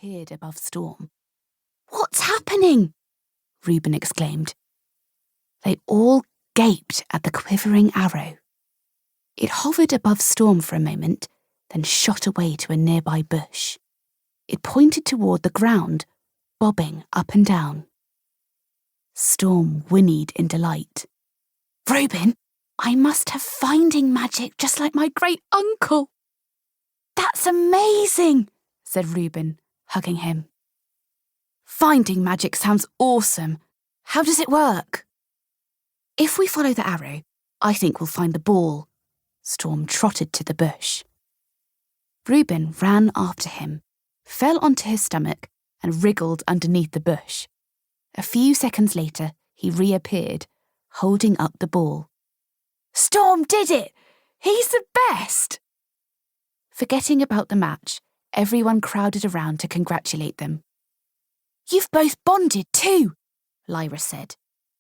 appeared above Storm. "What's happening?" Reuben exclaimed. They all gaped at the quivering arrow. It hovered above Storm for a moment, then shot away to a nearby bush. It pointed toward the ground, bobbing up and down. Storm whinnied in delight. "Reuben, I must have finding magic just like my great-uncle." "That's amazing," said Reuben, hugging him. "Finding magic sounds awesome. How does it work?" "If we follow the arrow, I think we'll find the ball." Storm trotted to the bush. Reuben ran after him, fell onto his stomach, and wriggled underneath the bush. A few seconds later, he reappeared, holding up the ball. "Storm did it! He's the best!" Forgetting about the match, everyone crowded around to congratulate them. "You've both bonded too," Lyra said,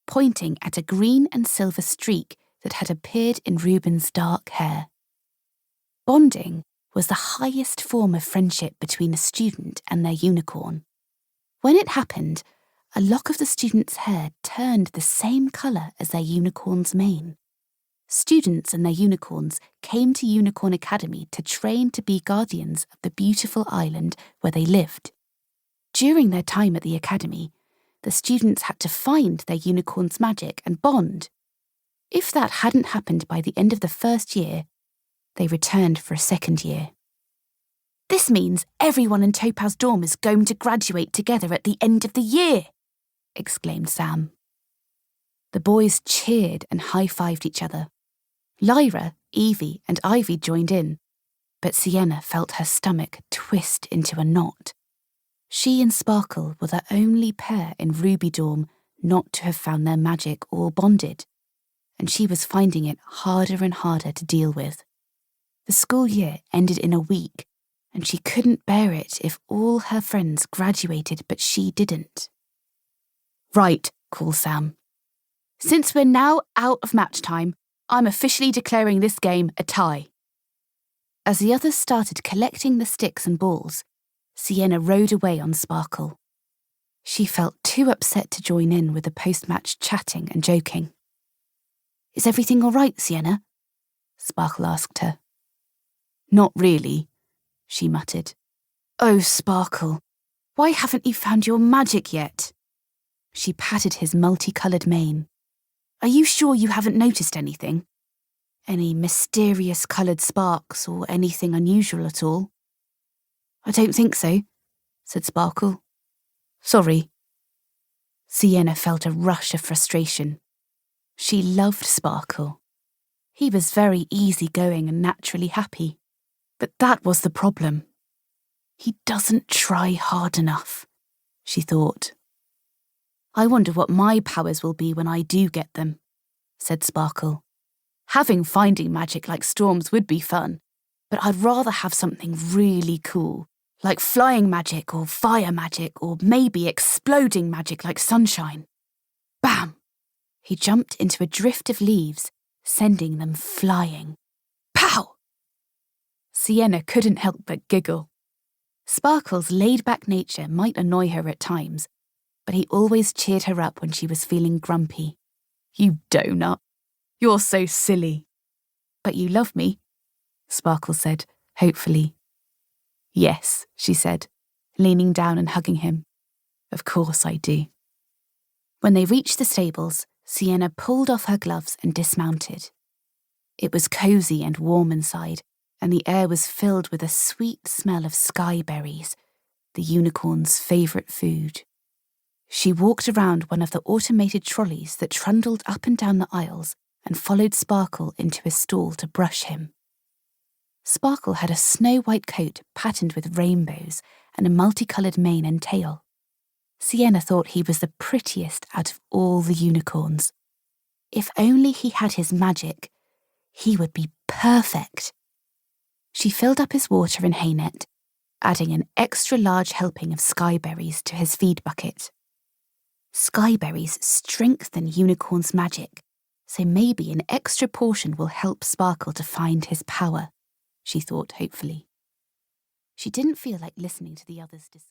pointing at a green and silver streak that had appeared in Reuben's dark hair. Bonding was the highest form of friendship between a student and their unicorn. When it happened, a lock of the student's hair turned the same colour as their unicorn's mane. Students and their unicorns came to Unicorn Academy to train to be guardians of the beautiful island where they lived. During their time at the academy, the students had to find their unicorn's magic and bond. If that hadn't happened by the end of the first year, they returned for a second year. "This means everyone in Topaz Dorm is going to graduate together at the end of the year," exclaimed Sam. The boys cheered and high-fived each other. Lyra, Evie, and Ivy joined in, but Sienna felt her stomach twist into a knot. She and Sparkle were the only pair in Ruby Dorm not to have found their magic or bonded, and she was finding it harder and harder to deal with. The school year ended in a week, and she couldn't bear it if all her friends graduated but she didn't. "Right," called Sam. "Since we're now out of match time, I'm officially declaring this game a tie." As the others started collecting the sticks and balls, Sienna rode away on Sparkle. She felt too upset to join in with the post-match chatting and joking. "Is everything all right, Sienna?" Sparkle asked her. "Not really," she muttered. "Oh, Sparkle, why haven't you found your magic yet?" She patted his multicoloured mane. "Are you sure you haven't noticed anything? Any mysterious coloured sparks or anything unusual at all?" "I don't think so," said Sparkle. "Sorry." Sienna felt a rush of frustration. She loved Sparkle. He was very easygoing and naturally happy. But that was the problem. He doesn't try hard enough, she thought. "I wonder what my powers will be when I do get them," said Sparkle. "Having finding magic like Storm's would be fun, but I'd rather have something really cool, like flying magic or fire magic or maybe exploding magic like sunshine." Bam! He jumped into a drift of leaves, sending them flying. Pow! Sienna couldn't help but giggle. Sparkle's laid-back nature might annoy her at times, but he always cheered her up when she was feeling grumpy. "You donut. You're so silly." "But you love me," Sparkle said, hopefully. "Yes," she said, leaning down and hugging him. "Of course I do." When they reached the stables, Sienna pulled off her gloves and dismounted. It was cosy and warm inside, and the air was filled with a sweet smell of skyberries, the unicorn's favourite food. She walked around one of the automated trolleys that trundled up and down the aisles and followed Sparkle into his stall to brush him. Sparkle had a snow-white coat patterned with rainbows and a multicoloured mane and tail. Sienna thought he was the prettiest out of all the unicorns. If only he had his magic, he would be perfect. She filled up his water and hay net, adding an extra large helping of skyberries to his feed bucket. Skyberries strengthen Unicorn's magic, so maybe an extra portion will help Sparkle to find his power, she thought hopefully. She didn't feel like listening to the others discuss.